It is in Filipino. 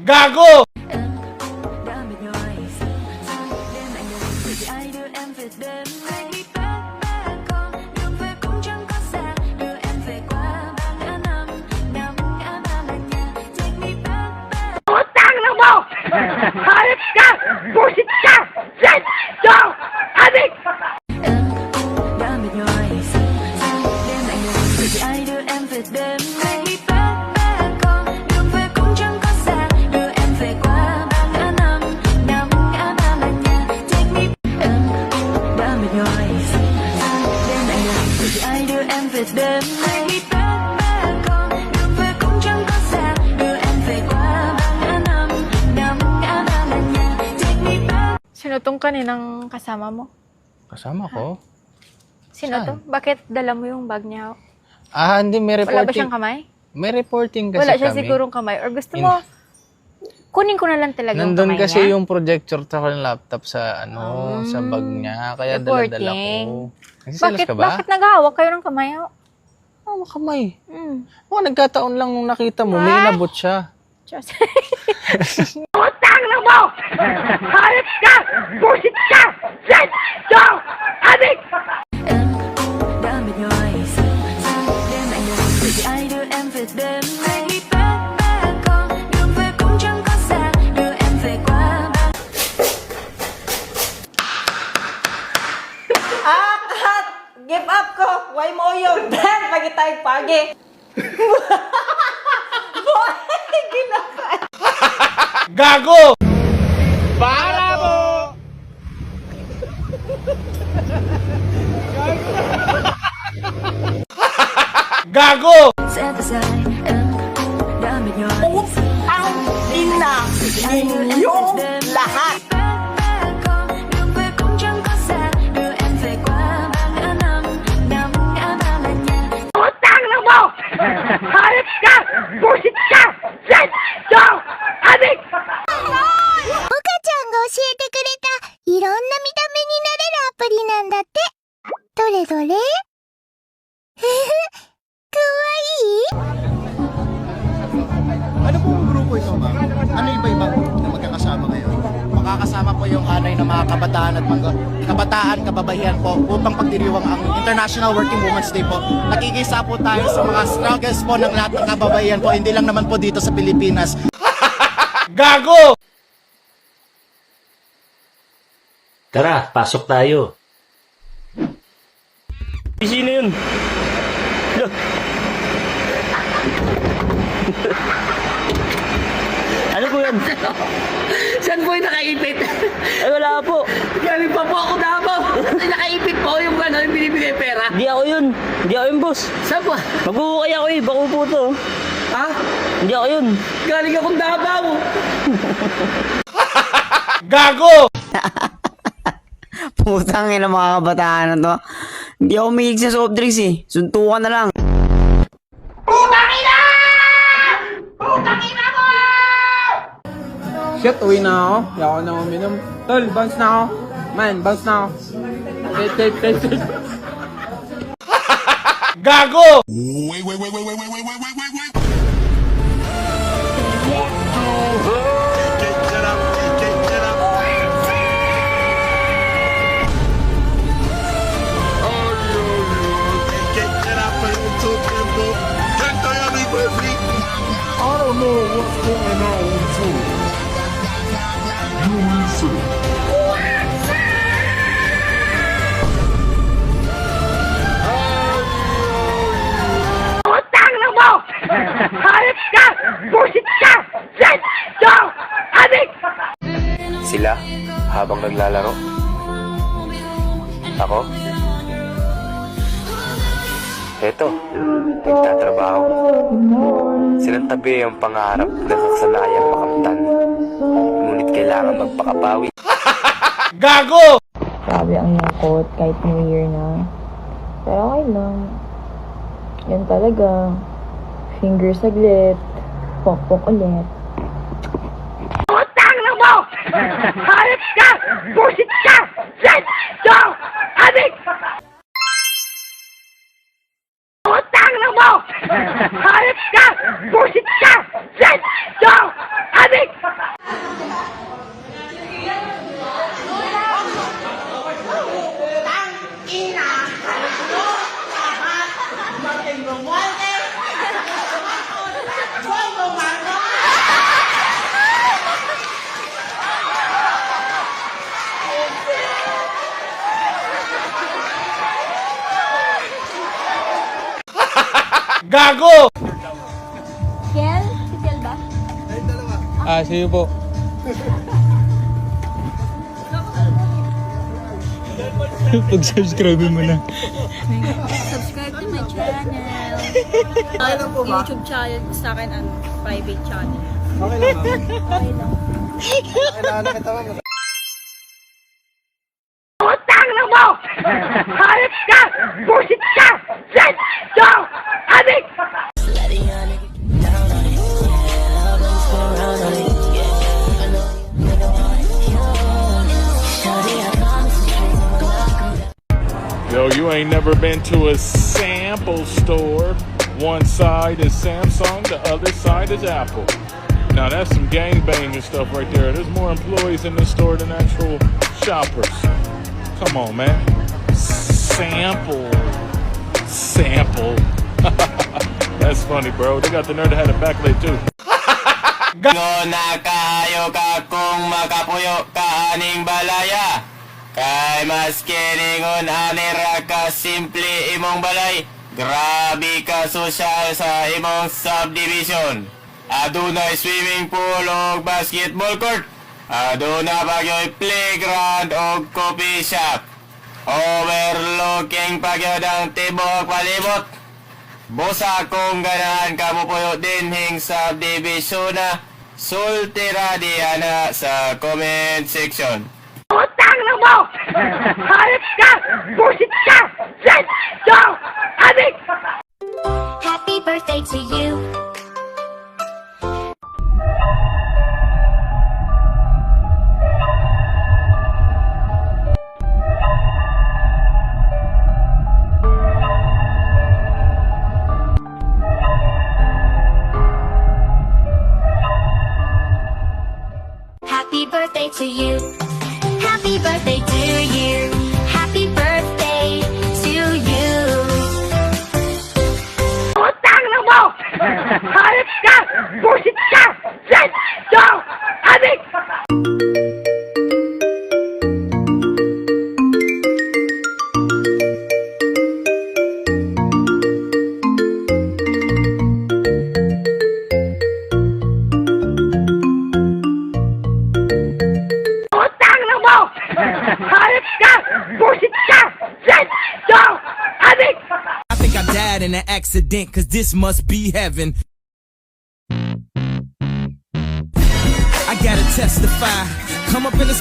Gago! Utang na mo! Hayop ka! Busit ka! Shit! Yo! Adik! Sino tong kaninang kasama mo? Kasama ko? Sino Saan? to? Bakit dala mo yung bag niya? Hindi, may Wala ba reporting. siyang kamay? May reporting kasi Wala siya kami. sigurong kamay. Or gusto mo, kunin ko na lang talaga yung Nandun kamay kasi niya? yung projector sa laptop sa sa bag niya. Kaya dala-dala Reporting. ko. Nagsiselos Bakit, ka ba? bakit nag-hawak kayo ng kamay? Kamay. Hmm. Nagkataon lang nung nakita mo, may inabot siya. Diyos. Utang na mo! Hayop ka! Busit ka! Shit! Yo! Adik! Kat! Give up ko! Why mo yung Dan? Pagi tayo pagi! Gago! Para mo! Gago! Ang ina ninyong lahat! Utang na mo! Hayop ka! Busit ka! Shit! Yo! Adik! 岡ちゃんが教えてくれたいろんな見た目になれるアプリなんだって。どれどれふふ、かわいい Ano pong grupo ito, ma'am? Ano iba-ibang na magkakasama ngayon? Makakasama po yung hanay ng mga kabataan at kabataan, kababayan po upang pagdiriwang ang International Working Women's Day po. Nakikisa po tayo sa mga struggles po ng lahat ng kababayan po, hindi lang naman po dito sa Pilipinas. Gago! Tara, pasok tayo. Sino yun? Ano po yan? Saan po yung nakaipit? Ay, wala po. Galing pa po ako Davao! Nakaipit po yung yung binibigay pera. Di ako yun. Di ako yun, boss. Saan po? Magbuhukay ako eh. Bako po to. Ha? Hindi ako yun. Galing akong Davao! Gago! Putang ina mga kabataan na to. Hindi ako mahilig sa soft drinks eh. Suntukan na lang. Shit, uwi na ako. Hindi ako na uminom. Tol, bounce na ako. Man, bounce na ako. Wait. Gago! Utang na mo! Hayop ka! Busit ka! Shit! Yo! Adik! Sila habang naglalaro. Ako? Eto, nagtatrabaho. Sinantabi ang pangarap na saksanayang makamtan. Ngunit kailangan magpakabawi. Gago! Grabe ang yakot kahit New Year na. Pero okay lang. Yan talaga. Finger saglit. Pok-pok ulit. Utang na mo! Hayop ka! Busit ka! Shit! Yo! Adik! Utang na mo! Hayop ka! Busit ka! Shit! Yo! Adik! Gago! Kel? Si Kel ba? Sige po. Pag-subscribe mo na. Subscribe to my channel. YouTube channel ko sa akin, private channel. Okay lang, ma'am. Okay lang. Kailangan na kita, ma'am. Utang na mo! Hayop ka! Busit ka! Yes! Go! Adik! Yo, you ain't never been to a sample store. One side is Samsung, the other side is Apple. Now that's some gangbanging stuff right there. There's more employees in this store than actual shoppers. Come on, man. Sample. That's funny, bro. They got the nerve to have a backlit too. Na kayo ka kung makapuyo ka aning balaya. Kay mas kiningon anira ka simple imong balay. Grabe ka sosyal sa imong subdivision. Adunay swimming pool o basketball court. Aduna pagyoy playground o coffee shop. Overlooking pagyod ang tibok palibot. Busa kung ganahan ka mo puyo dinhing subdivision na. Sultira diana sa comment section. Utang na mo! Hayop ka! Busit ka! Yes! Go! Adik! Happy birthday to you. Happy birthday to you. Happy birthday to you. Happy birthday to you. Utang na mo! Hayop ka! Busit ka! Yes! Go! Adik! Utang na mo! Hayop ka! Busit ka! Yes! Go! Adik! I think I died in an accident, cause this must be heaven. I gotta testify. Come up in the